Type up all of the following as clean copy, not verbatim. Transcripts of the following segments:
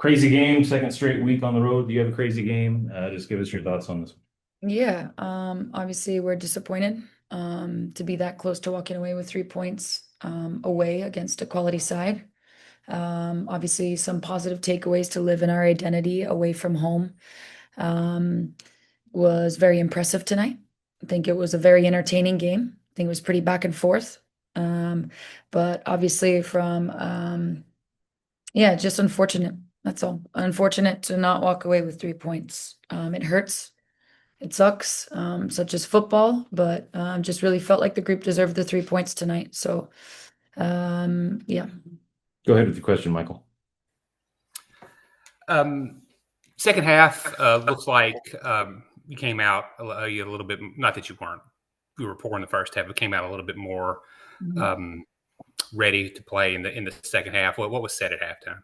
Crazy game, second straight week on the road. Do you have a crazy game? Just give us your thoughts on this. Yeah, obviously we're disappointed to be that close to walking away with 3 points away against a quality side. Obviously some positive takeaways to live in our identity away from home um, was very impressive tonight. I think it was a very entertaining game. I think it was pretty back and forth. Um, but obviously yeah, just unfortunate. That's all. Unfortunate to not walk away with 3 points. It hurts. It sucks, such as football, but just really felt like the group deserved the 3 points tonight. So, yeah. Go ahead with your question, Michael. Um, Second half looks like you came out a little bit. Not that you were poor in the first half, but came out a little bit more Mhm. um, ready to play in the second half. What was said at halftime?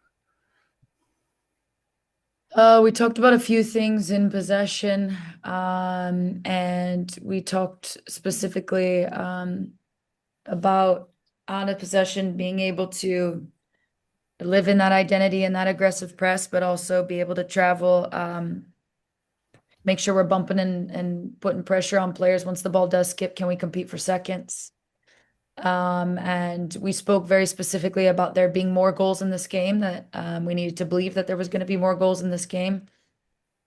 We talked about a few things in possession, and we talked specifically about out of possession being able to live in that identity and that aggressive press, but also be able to travel. Make sure we're bumping and putting pressure on players once the ball does skip. Can we compete for seconds? And we spoke very specifically about there being more goals in this game, that we needed to believe that there was going to be more goals in this game.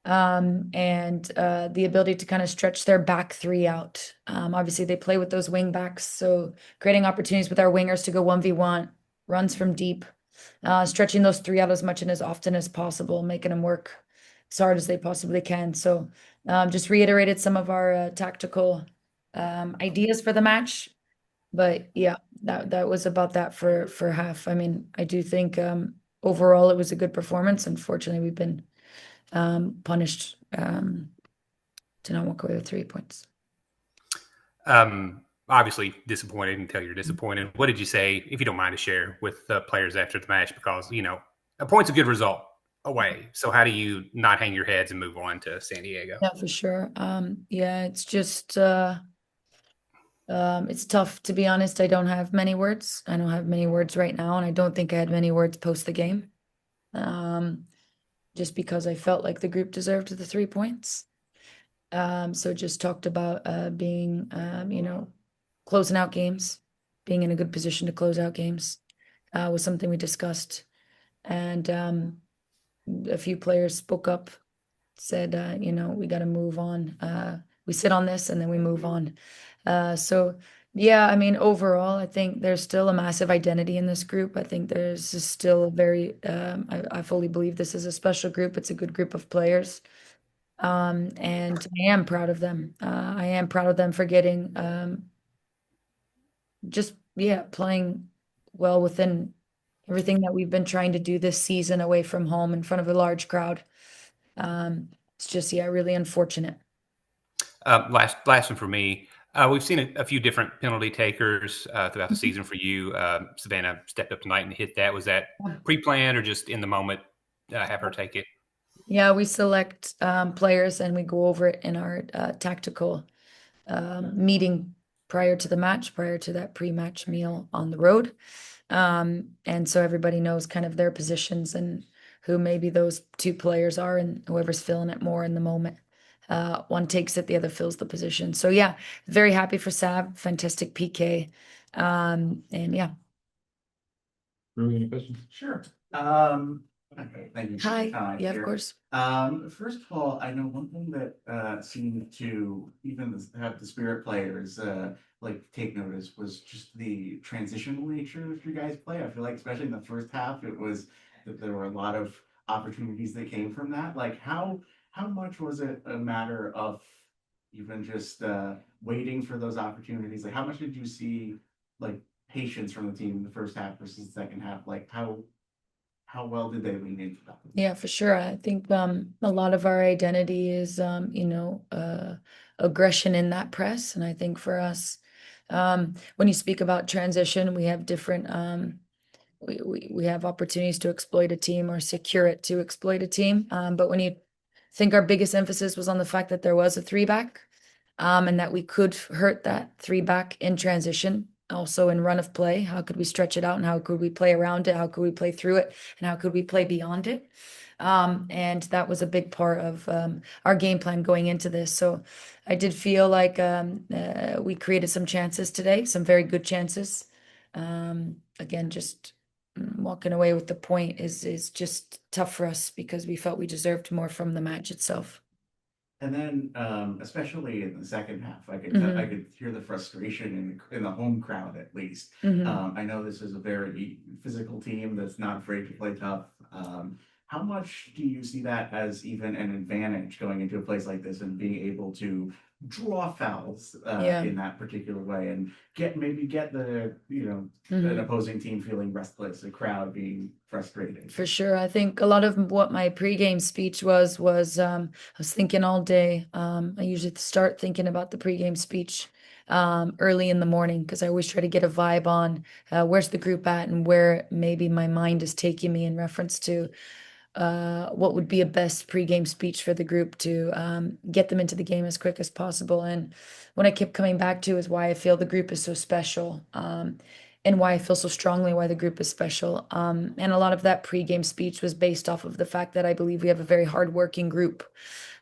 And the ability to kind of stretch their back three out. Obviously, they play with those wing backs, so creating opportunities with our wingers to go 1v1, runs from deep, stretching those three out as much and as often as possible, making them work as hard as they possibly can. So, just reiterated some of our tactical ideas for the match. But yeah, that was about that for half. I mean, I do think overall it was a good performance. Unfortunately, we've been punished to not walk away with 3 points. Obviously disappointed until you're disappointed. What did you say, if you don't mind to share, with the players after the match? Because a point's a good result away. So how do you not hang your heads and move on to San Diego? Yeah, for sure. Yeah, it's just it's tough to be honest. I don't have many words. I don't have many words right now, and I don't think I had many words post the game. Um, just because I felt like the group deserved the 3 points. So just talked about being closing out games, being in a good position to close out games, was something we discussed. And a few players spoke up, said, we got to move on. We sit on this and then we move on. So, yeah, I mean, overall, I think there's still a massive identity in this group. I think there's still a very, I fully believe this is a special group. It's a good group of players. And I am proud of them. I am proud of them for getting just, yeah, playing well within everything that we've been trying to do this season away from home in front of a large crowd. It's just, yeah, really unfortunate. Last one for me. We've seen a few different penalty takers throughout the Mhm. season for you. Savannah stepped up tonight and hit that. Was that pre-planned or just in the moment? Have her take it. Yeah, we select players and we go over it in our tactical meeting prior to the match, prior to that pre-match meal on the road. And so everybody knows kind of their positions and who maybe those two players are and whoever's filling it more in the moment. One takes it, the other fills the position. So yeah, very happy for Sav, fantastic PK. And yeah. Ruby, any questions? Sure. Okay, thank you. Hi. Yeah, of Here. course. First of all, I know one thing that seemed to even have the Spirit players like take notice was just the transitional nature of your guys' play. I feel like especially in the first half, it was that there were a lot of opportunities that came from that. Like how much was it a matter of even just waiting for those opportunities? Like how much did you see like patience from the team in the first half versus the second half? Like how well did they lean into that? Yeah, for sure. I think a lot of our identity is aggression in that press. And I think for us, when you speak about transition, we have different we have opportunities to exploit a team or secure it to exploit a team. But when you think our biggest emphasis was on the fact that there was a three back, and that we could hurt that three back in transition. also in run of play. How could we stretch it out and how could we play around it? How could we play through it? And how could we play beyond it? And that was a big part of our game plan going into this. So I did feel like we created some chances today, some very good chances. Again, just walking away with the point is just tough for us because we felt we deserved more from the match itself. And then, especially in the second half, I Mhm. could hear the frustration in the home crowd at least. Mhm. I know this is a very physical team that's not afraid to play tough. How much do you see that as even an advantage going into a place like this and being able to draw fouls Yeah. in that particular way and maybe get the an Mhm. opposing team feeling restless, the crowd being frustrated? For sure. I think a lot of what my pregame speech was I was thinking all day. I usually start thinking about the pregame speech early in the morning because I always try to get a vibe on where's the group at and where maybe my mind is taking me in reference to what would be a best pregame speech for the group to get them into the game as quick as possible. And what I kept coming back to is why I feel the group is so special, and why I feel so strongly why the group is special. And a lot of that pregame speech was based off of the fact that I believe we have a very hardworking group,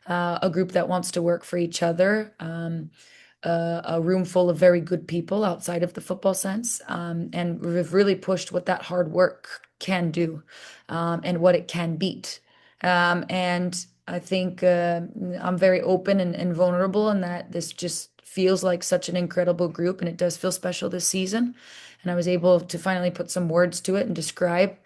a group that wants to work for each other. A room full of very good people outside of the football sense. And we've really pushed what that hard work can do, and what it can beat. And I think I'm very open and vulnerable in that this just feels like such an incredible group, and it does feel special this season. And I was able to finally put some words to it and describe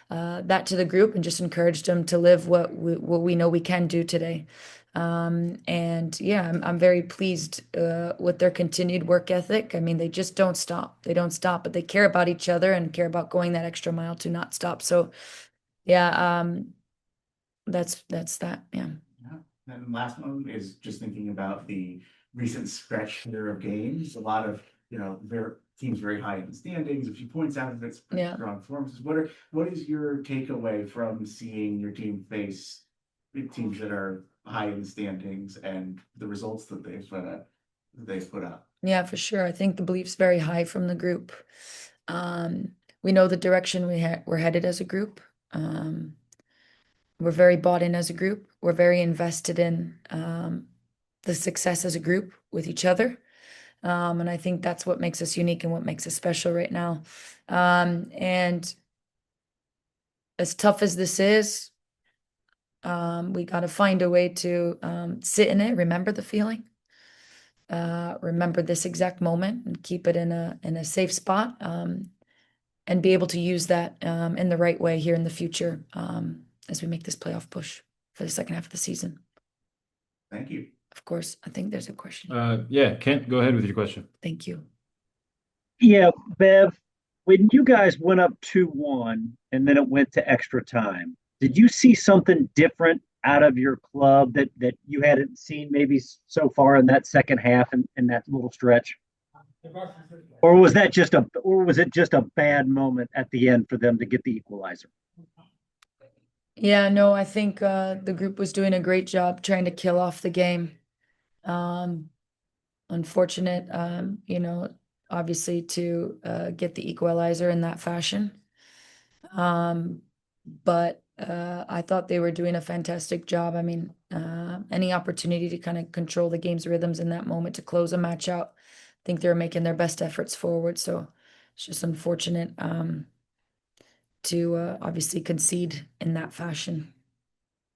that to the group and just encourage them to live what we know we can do today. And yeah, I'm very pleased with their continued work ethic. I mean, they just don't stop. They don't stop, but they care about each other and care about going that extra mile to not stop. So yeah, that's that. Yeah. Yeah. And last one is just thinking about the recent stretch there of games. A lot of, their teams very high in the standings. A few points out of it's pretty Yeah. strong performances. What is your takeaway from seeing your team face big teams that are high in the standings and the results that they've put up? Yeah, for sure. I think the belief's very high from the group. Um, we know the direction we're headed as a group. Um, we're very bought in as a group. We're very invested in the success as a group with each other. And I think that's what makes us unique and what makes us special right now. And as tough as this is, we got to find a way to sit in it, remember the feeling, remember this exact moment, and keep it in a safe spot, and be able to use that in the right way here in the future as we make this playoff push for the second half of the season. Thank you. Of course, I think there's a question. Yeah, Kent, go ahead with your question. Thank you. Yeah, Bev, when you guys went up 2-1 and then it went to extra time, did you see something different out of your club that you hadn't seen maybe so far in that second half and in that little stretch? Or was it just a bad moment at the end for them to get the equalizer? Yeah, no, I think the group was doing a great job trying to kill off the game. Unfortunate, obviously to get the equalizer in that fashion. But I thought they were doing a fantastic job. I mean, any opportunity to kind of control the game's rhythms in that moment to close a match out, I think they were making their best efforts forward. So it's just unfortunate to obviously concede in that fashion.